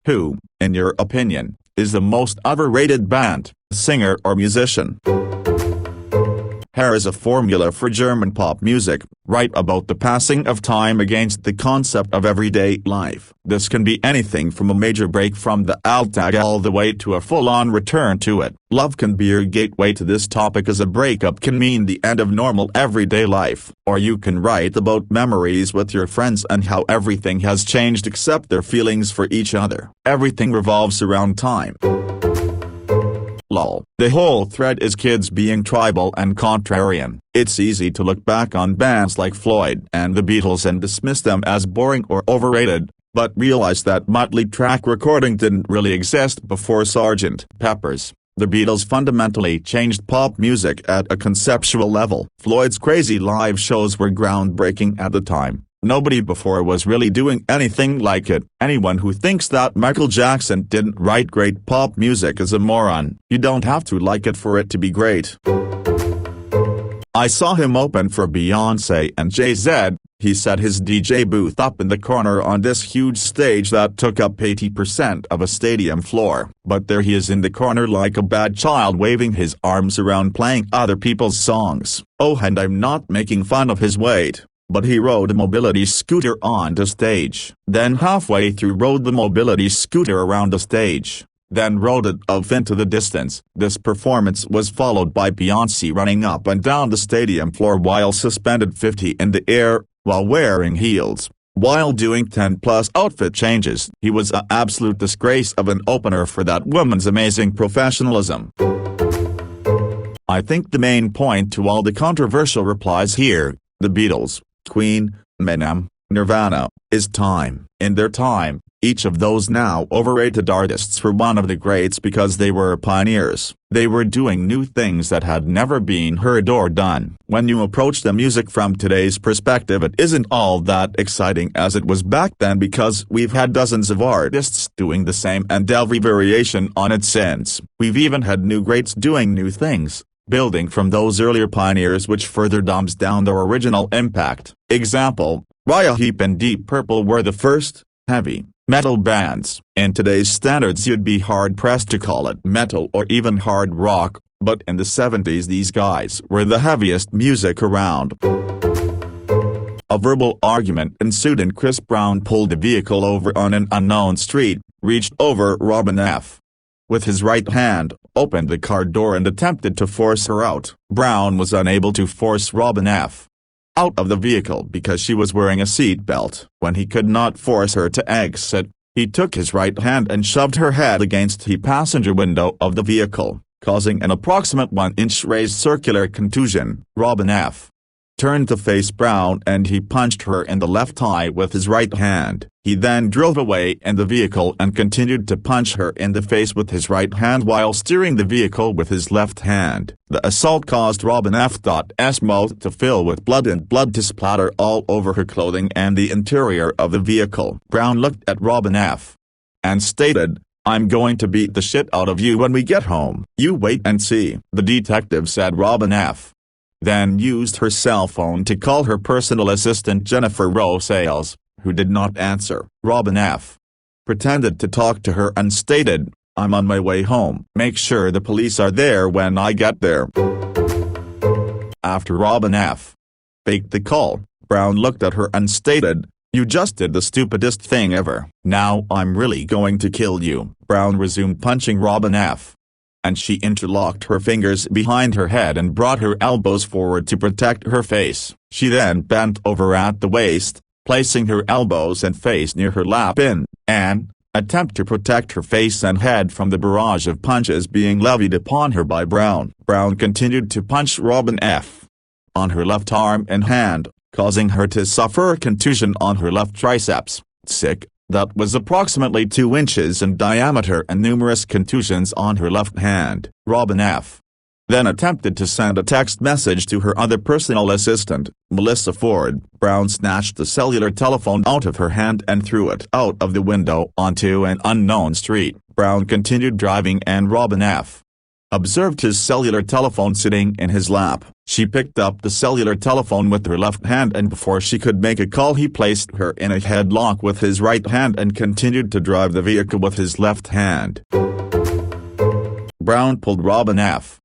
Who, in your opinion, is the most overrated band, singer or musician? Here is a formula for German pop music: write about the passing of time against the concept of everyday life. This can be anything from a major break from the Alltag all the way to a full-on return to it. Love can be your gateway to this topic, as a breakup can mean the end of normal everyday life. Or you can write about memories with your friends and how everything has changed except their feelings for each other. Everything revolves around time. Lol. The whole thread is kids being tribal and contrarian. It's easy to look back on bands like Floyd and the Beatles and dismiss them as boring or overrated, but realize that Motley track recording didn't really exist before Sgt. Pepper's. The Beatles fundamentally changed pop music at a conceptual level. Floyd's crazy live shows were groundbreaking at the time. Nobody before was really doing anything like it. Anyone who thinks that Michael Jackson didn't write great pop music is a moron. You don't have to like it for it to be great. I saw him open for Beyoncé and Jay-Z. He set his DJ booth up in the corner on this huge stage that took up 80% of a stadium floor. But there he is in the corner like a bad child, waving his arms around, playing other people's songs. Oh, and I'm not making fun of his weight, but he rode a mobility scooter onto stage, then halfway through rode the mobility scooter around the stage, then rode it off into the distance. This performance was followed by Beyoncé running up and down the stadium floor while suspended 50 in the air, while wearing heels, while doing 10+ outfit changes. He was an absolute disgrace of an opener for that woman's amazing professionalism. I think the main point to all the controversial replies here, the Beatles, Queen, Eminem, Nirvana, is time. In their time, each of those now overrated artists were one of the greats because they were pioneers. They were doing new things that had never been heard or done. When you approach the music from today's perspective, it isn't all that exciting as it was back then, because we've had dozens of artists doing the same and every variation on it since. We've even had new greats doing new things, building from those earlier pioneers, which further dumbs down their original impact. Example, Raya Heap and Deep Purple were the first heavy metal bands. In today's standards you'd be hard-pressed to call it metal or even hard rock, but in the 70s these guys were the heaviest music around. A verbal argument ensued and Chris Brown pulled the vehicle over on an unknown street, reached over Robin F. with his right hand, opened the car door and attempted to force her out. Brown was unable to force Robin F. out of the vehicle because she was wearing a seatbelt. When he could not force her to exit, he took his right hand and shoved her head against the passenger window of the vehicle, causing an approximate 1-inch raised circular contusion. Robin F. turned to face Brown and he punched her in the left eye with his right hand. He then drove away in the vehicle and continued to punch her in the face with his right hand while steering the vehicle with his left hand. The assault caused Robin F.'s mouth to fill with blood and blood to splatter all over her clothing and the interior of the vehicle. Brown looked at Robin F. and stated, "I'm going to beat the shit out of you when we get home. You wait and see." The detective said Robin F. then used her cell phone to call her personal assistant Jennifer Rosales, who did not answer. Robin F. pretended to talk to her and stated, "I'm on my way home. Make sure the police are there when I get there." After Robin F. faked the call, Brown looked at her and stated, "You just did the stupidest thing ever. Now I'm really going to kill you." Brown resumed punching Robin F. and she interlocked her fingers behind her head and brought her elbows forward to protect her face. She then bent over at the waist, placing her elbows and face near her lap in an attempt to protect her face and head from the barrage of punches being levied upon her by Brown. Brown continued to punch Robin F. on her left arm and hand, causing her to suffer a contusion on her left triceps. Sick. That was approximately 2 inches in diameter and numerous contusions on her left hand. Robin F. then attempted to send a text message to her other personal assistant, Melissa Ford. Brown snatched the cellular telephone out of her hand and threw it out of the window onto an unknown street. Brown continued driving and Robin F. observed his cellular telephone sitting in his lap. She picked up the cellular telephone with her left hand, and before she could make a call he placed her in a headlock with his right hand and continued to drive the vehicle with his left hand. Brown pulled Robin F.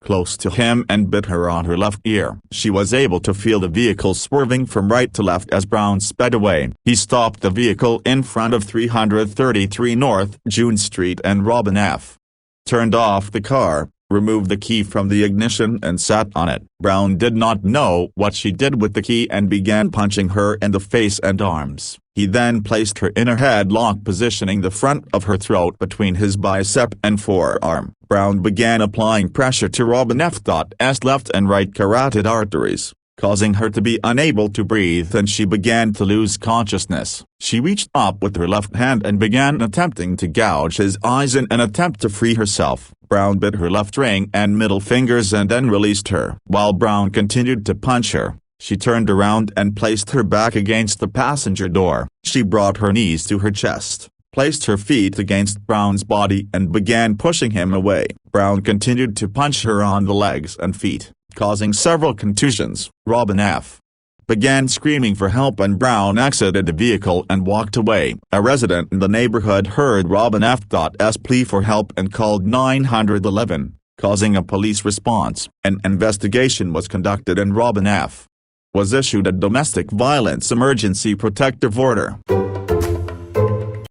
close to him and bit her on her left ear. She was able to feel the vehicle swerving from right to left as Brown sped away. He stopped the vehicle in front of 333 North June Street and Robin F. turned off the car, removed the key from the ignition and sat on it. Brown did not know what she did with the key and began punching her in the face and arms. He then placed her in a headlock, positioning the front of her throat between his bicep and forearm. Brown began applying pressure to Robin F's left and right carotid arteries, causing her to be unable to breathe, and she began to lose consciousness. She reached up with her left hand and began attempting to gouge his eyes in an attempt to free herself. Brown bit her left ring and middle fingers and then released her. While Brown continued to punch her, she turned around and placed her back against the passenger door. She brought her knees to her chest, placed her feet against Brown's body and began pushing him away. Brown continued to punch her on the legs and feet, causing several contusions. Robin F. began screaming for help and Brown exited the vehicle and walked away. A resident in the neighborhood heard Robin F's plea for help and called 911, causing a police response. An investigation was conducted and Robin F. was issued a domestic violence emergency protective order.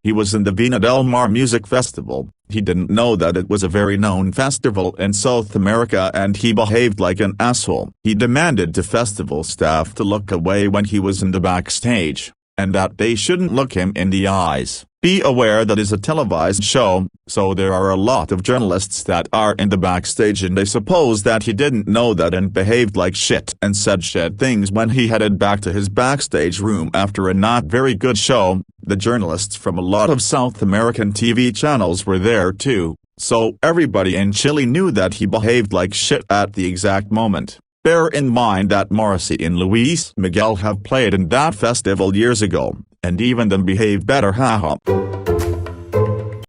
He was in the Vina del Mar Music Festival. He didn't know that it was a very known festival in South America and he behaved like an asshole. He demanded to festival staff to look away when he was in the backstage, and that they shouldn't look him in the eyes. Be aware that it's a televised show, so there are a lot of journalists that are in the backstage and they suppose that he didn't know that and behaved like shit and said shit things when he headed back to his backstage room after a not very good show. The journalists from a lot of South American TV channels were there too, so everybody in Chile knew that he behaved like shit at the exact moment. Bear in mind that Morrissey and Luis Miguel have played in that festival years ago, and even them behave better, haha.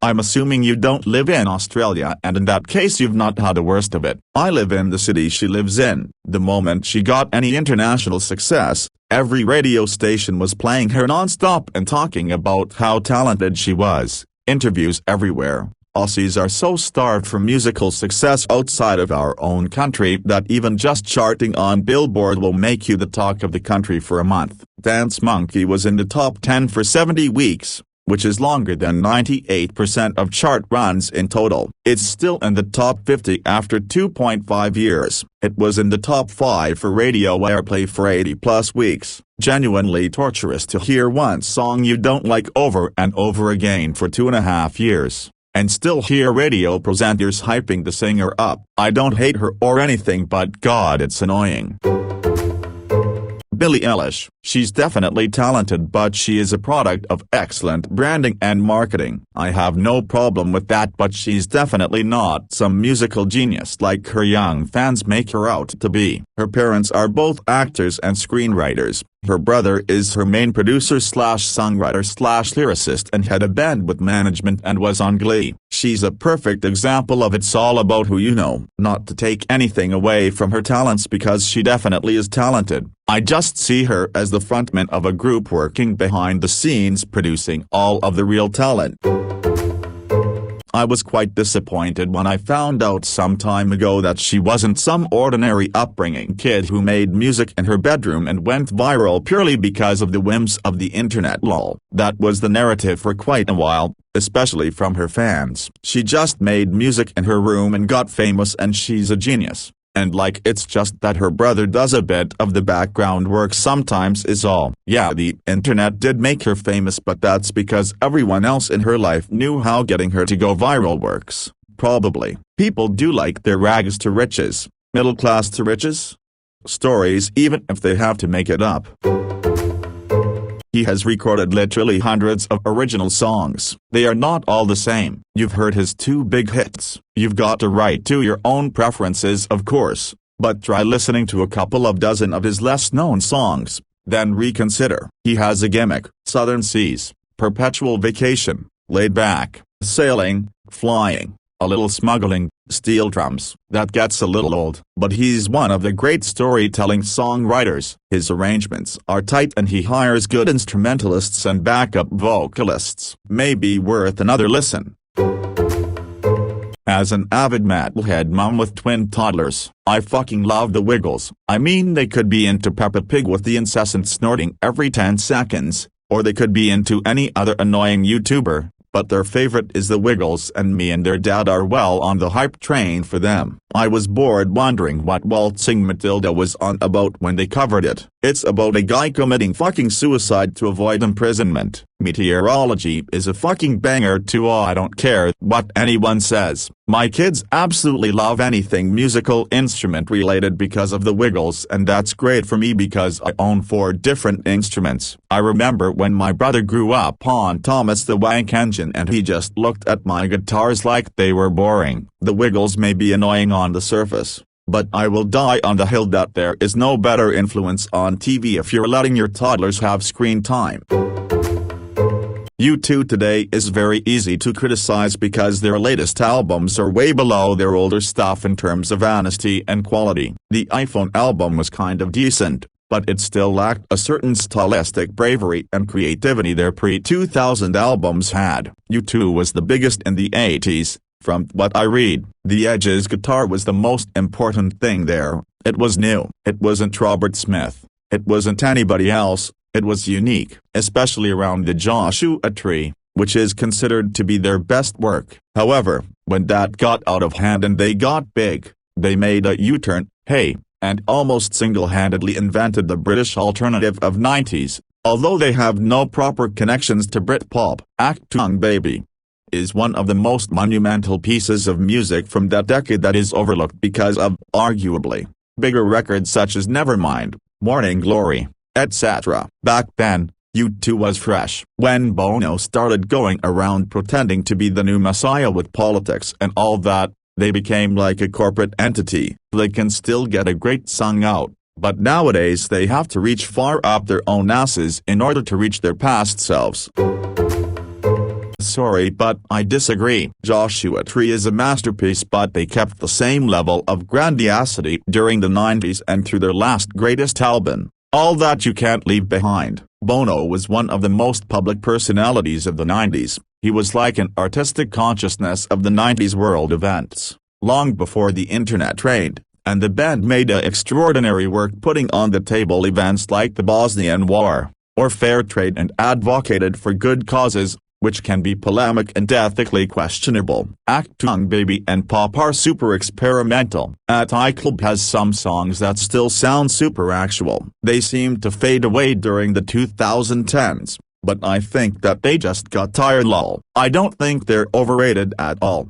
I'm assuming you don't live in Australia, and in that case you've not had the worst of it. I live in the city she lives in. The moment she got any international success, every radio station was playing her non-stop and talking about how talented she was. Interviews everywhere. Aussies are so starved for musical success outside of our own country that even just charting on Billboard will make you the talk of the country for a month. Dance Monkey was in the top 10 for 70 weeks, which is longer than 98% of chart runs in total. It's still in the top 50 after 2.5 years. It was in the top 5 for radio airplay for 80+ weeks. Genuinely torturous to hear one song you don't like over and over again for 2.5 years. And still hear radio presenters hyping the singer up. I don't hate her or anything, but God, it's annoying. Billie Eilish. She's definitely talented, but she is a product of excellent branding and marketing. I have no problem with that, but she's definitely not some musical genius like her young fans make her out to be. Her parents are both actors and screenwriters. Her brother is her main producer/songwriter/lyricist and had a band with management and was on Glee. She's a perfect example of it's all about who you know. Not to take anything away from her talents, because she definitely is talented. I just see her as the frontman of a group working behind the scenes producing all of the real talent. I was quite disappointed when I found out some time ago that she wasn't some ordinary upbringing kid who made music in her bedroom and went viral purely because of the whims of the internet, lol. That was the narrative for quite a while, especially from her fans. She just made music in her room and got famous and she's a genius. And like, it's just that her brother does a bit of the background work sometimes is all. Yeah, the internet did make her famous, but that's because everyone else in her life knew how getting her to go viral works. Probably. People do like their rags to riches, middle class to riches stories, even if they have to make it up. He has recorded literally hundreds of original songs. They are not all the same. You've heard his 2 big hits. You've got a right to your own preferences, of course, but try listening to a couple of dozen of his less-known songs, then reconsider. He has a gimmick: Southern Seas, Perpetual Vacation, Laid Back, Sailing, Flying, a little smuggling, steel drums. That gets a little old. But he's one of the great storytelling songwriters. His arrangements are tight and he hires good instrumentalists and backup vocalists. Maybe worth another listen. As an avid metalhead mom with twin toddlers, I fucking love the Wiggles. I mean, they could be into Peppa Pig with the incessant snorting every 10 seconds, or they could be into any other annoying YouTuber, but their favorite is the Wiggles, and me and their dad are well on the hype train for them. I was bored wondering what Waltzing Matilda was on about when they covered it. It's about a guy committing fucking suicide to avoid imprisonment. Meteorology is a fucking banger too. I don't care what anyone says. My kids absolutely love anything musical instrument related because of the Wiggles, and that's great for me because I own 4 different instruments. I remember when my brother grew up on Thomas the Wank Engine and he just looked at my guitars like they were boring. The Wiggles may be annoying on the surface, but I will die on the hill that there is no better influence on TV if you're letting your toddlers have screen time. U2 today is very easy to criticize because their latest albums are way below their older stuff in terms of honesty and quality. The iPhone album was kind of decent, but it still lacked a certain stylistic bravery and creativity their pre-2000 albums had. U2 was the biggest in the 80s, from what I read. The Edge's guitar was the most important thing there. It was new. It wasn't Robert Smith. It wasn't anybody else. It was unique, especially around the Joshua Tree, which is considered to be their best work. However, when that got out of hand and they got big, they made a U-turn, and almost single-handedly invented the British alternative of 90s, although they have no proper connections to Britpop. Achtung Baby is one of the most monumental pieces of music from that decade that is overlooked because of, arguably, bigger records such as Nevermind, Morning Glory, etc. Back then, U2 was fresh. When Bono started going around pretending to be the new messiah with politics and all that, they became like a corporate entity. They can still get a great song out, but nowadays they have to reach far up their own asses in order to reach their past selves. Sorry, but I disagree. Joshua Tree is a masterpiece, but they kept the same level of grandiosity during the 90s and through their last greatest album, All That You Can't Leave Behind. Bono was one of the most public personalities of the 90s. He was like an artistic consciousness of the 90s world events, long before the internet trained, and the band made extraordinary work putting on the table events like the Bosnian War, or fair trade, and advocated for good causes, which can be polemic and ethically questionable. Achtung Baby and Pop are super experimental. At iClub has some songs that still sound super actual. They seem to fade away during the 2010s, but I think that they just got tired. Lol. I don't think they're overrated at all.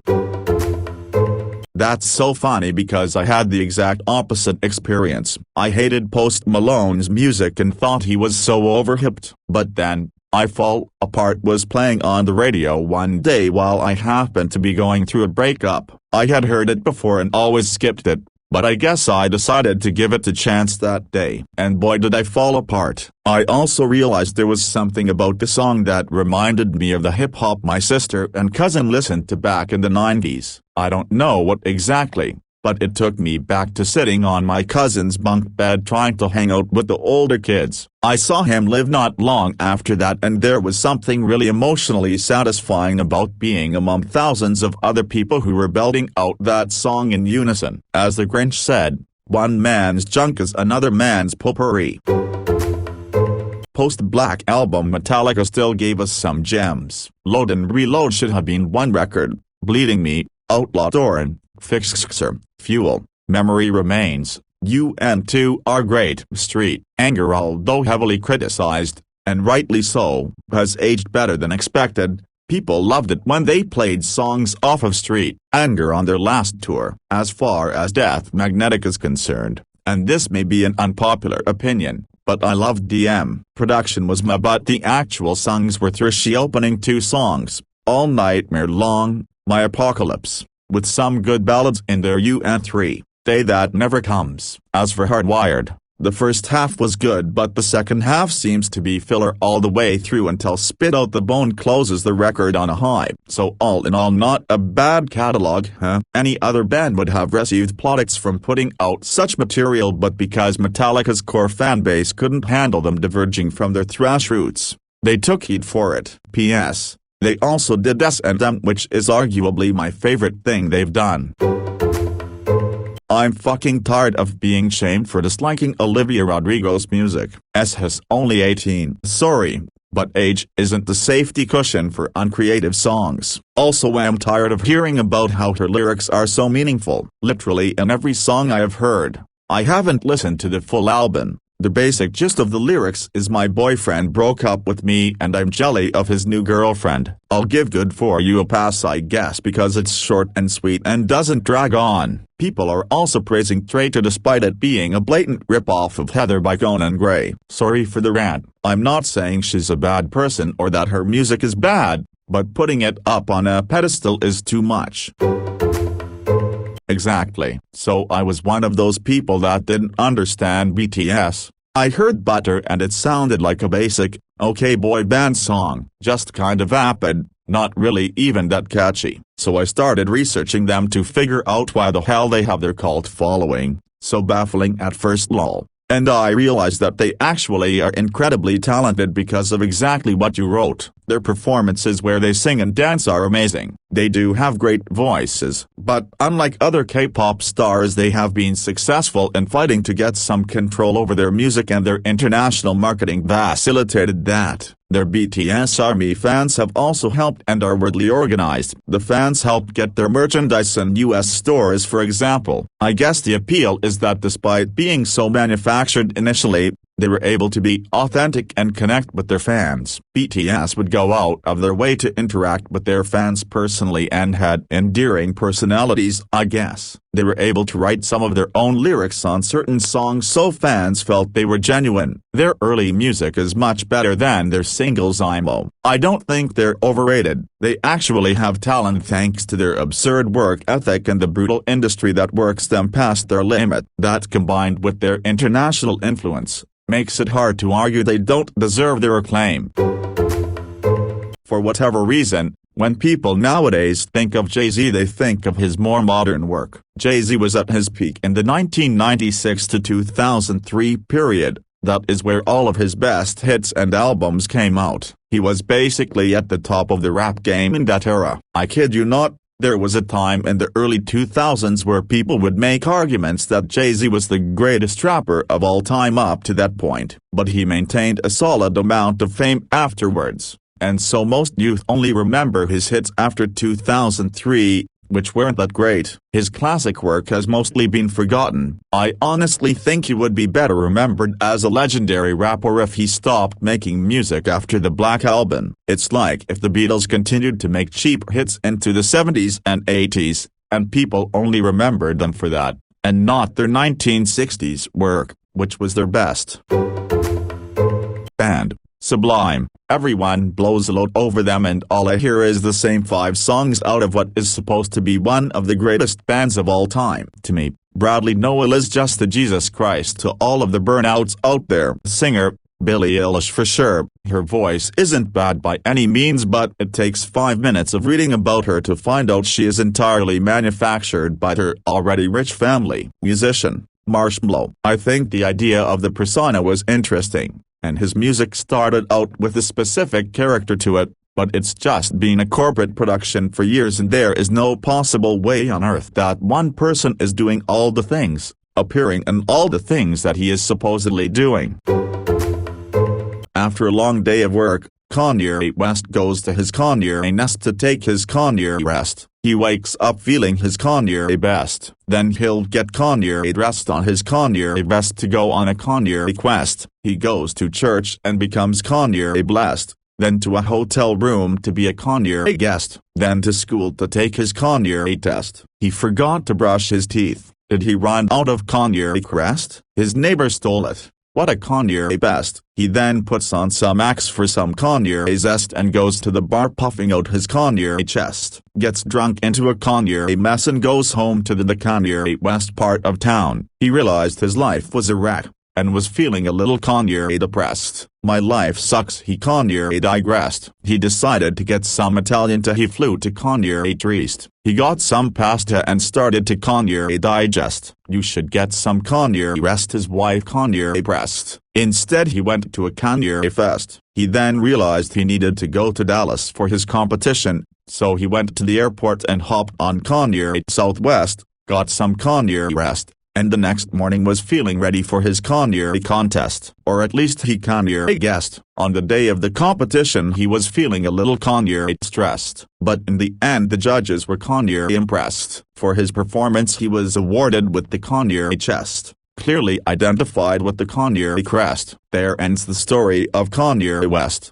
That's so funny because I had the exact opposite experience. I hated Post Malone's music and thought he was so overhyped. But then, I Fall Apart was playing on the radio one day while I happened to be going through a breakup. I had heard it before and always skipped it, but I guess I decided to give it a chance that day. And boy did I fall apart. I also realized there was something about the song that reminded me of the hip-hop my sister and cousin listened to back in the 90s. I don't know what exactly, but it took me back to sitting on my cousin's bunk bed trying to hang out with the older kids. I saw him live not long after that, and there was something really emotionally satisfying about being among thousands of other people who were belting out that song in unison. As the Grinch said, one man's junk is another man's potpourri. Post-Black album Metallica still gave us some gems. Load and Reload should have been one record. Bleeding Me, Outlaw Doran, Fixer, Fuel, Memory Remains, UN2 are great. Street Anger, although heavily criticized, and rightly so, has aged better than expected. People loved it when they played songs off of Street Anger on their last tour. As far as Death Magnetic is concerned, and this may be an unpopular opinion, but I loved DM. Production was but the actual songs were thrashy. Opening 2 songs, All Nightmare Long, My Apocalypse, with some good ballads in there. UN3, Day That Never Comes. As for Hardwired, The first half was good, but the second half seems to be filler all the way through until Spit Out the Bone closes the record on a high. So all in all, not a bad catalog, huh? Any other band would have received plaudits from putting out such material, but because Metallica's core fanbase couldn't handle them diverging from their thrash roots, they took heat for it. P.S. They also did S&M, which is arguably my favorite thing they've done. I'm fucking tired of being shamed for disliking Olivia Rodrigo's music. S has only 18. Sorry, but age isn't the safety cushion for uncreative songs. Also, I'm tired of hearing about how her lyrics are so meaningful. Literally in every song I have heard. I haven't listened to the full album. The basic gist of the lyrics is my boyfriend broke up with me and I'm jelly of his new girlfriend. I'll give Good For You a pass, I guess, because it's short and sweet and doesn't drag on. People are also praising Traitor despite it being a blatant rip-off of Heather by Conan Gray. Sorry for the rant. I'm not saying she's a bad person or that her music is bad, but putting it up on a pedestal is too much. Exactly. So I was one of those people that didn't understand BTS. I heard Butter and it sounded like a basic, okay boy band song, just kind of vapid, not really even that catchy. So I started researching them to figure out why the hell they have their cult following, so baffling at first lol. And I realized that they actually are incredibly talented because of exactly what you wrote. Their performances where they sing and dance are amazing. They do have great voices, but unlike other K-pop stars, they have been successful in fighting to get some control over their music, and their international marketing facilitated that. Their BTS ARMY fans have also helped and are weirdly organized. The fans helped get their merchandise in US stores, for example. I guess the appeal is that despite being so manufactured initially, they were able to be authentic and connect with their fans. BTS would go out of their way to interact with their fans personally and had endearing personalities, I guess. They were able to write some of their own lyrics on certain songs so fans felt they were genuine. Their early music is much better than their singles IMO. I don't think they're overrated. They actually have talent thanks to their absurd work ethic and the brutal industry that works them past their limit. That, combined with their international influence, makes it hard to argue they don't deserve their acclaim. For whatever reason, when people nowadays think of Jay-Z, they think of his more modern work. Jay-Z was at his peak in the 1996 to 2003 period. That is where all of his best hits and albums came out. He was basically at the top of the rap game in that era. I kid you not. There was a time in the early 2000s where people would make arguments that Jay-Z was the greatest rapper of all time up to that point, but he maintained a solid amount of fame afterwards, and so most youth only remember his hits after 2003, which weren't that great. His classic work has mostly been forgotten. I honestly think he would be better remembered as a legendary rapper if he stopped making music after the Black Album. It's like if the Beatles continued to make cheap hits into the 70s and 80s, and people only remembered them for that, and not their 1960s work, which was their best. Band Sublime. Everyone blows a load over them and all I hear is the same 5 songs out of what is supposed to be one of the greatest bands of all time. To me, Bradley Nowell is just the Jesus Christ to all of the burnouts out there. Singer, Billie Eilish for sure. Her voice isn't bad by any means, but it takes 5 minutes of reading about her to find out she is entirely manufactured by her already rich family. Musician, Marshmello. I think the idea of the persona was interesting, and his music started out with a specific character to it, but it's just been a corporate production for years and there is no possible way on earth that one person is doing all the things, appearing in all the things that he is supposedly doing. After a long day of work, Kanye West goes to his Kanye nest to take his Kanye rest. He wakes up feeling his Kanye best. Then he'll get Kanye dressed on his Kanye vest to go on a Kanye quest. He goes to church and becomes Kanye blessed. Then to a hotel room to be a Kanye guest. Then to school to take his Kanye test. He forgot to brush his teeth. Did he run out of Kanye crest? His neighbor stole it. What a Kanye best. He then puts on some Axe for some Kanye zest and goes to the bar puffing out his Kanye chest. Gets drunk into a Kanye mess and goes home to the Kanye West part of town. He realized his life was a wreck. and was feeling a little Kanye depressed. "My life sucks," Kanye digressed. He decided to get some Italian tea. He flew to Kanye Trieste. He got some pasta and started to Kanye digest. "You should get some Kanye rest," his wife Kanye pressed. Instead he went to a Kanye fest. He then realized he needed to go to Dallas for his competition, so he went to the airport and hopped on Kanye Southwest, got some Kanye rest, and the next morning was feeling ready for his Kanye contest. Or at least he Kanye guessed. On the day of the competition he was feeling a little Kanye stressed. But in the end the judges were Kanye impressed. For his performance he was awarded with the Kanye chest, clearly identified with the Kanye crest. There ends the story of Kanye West.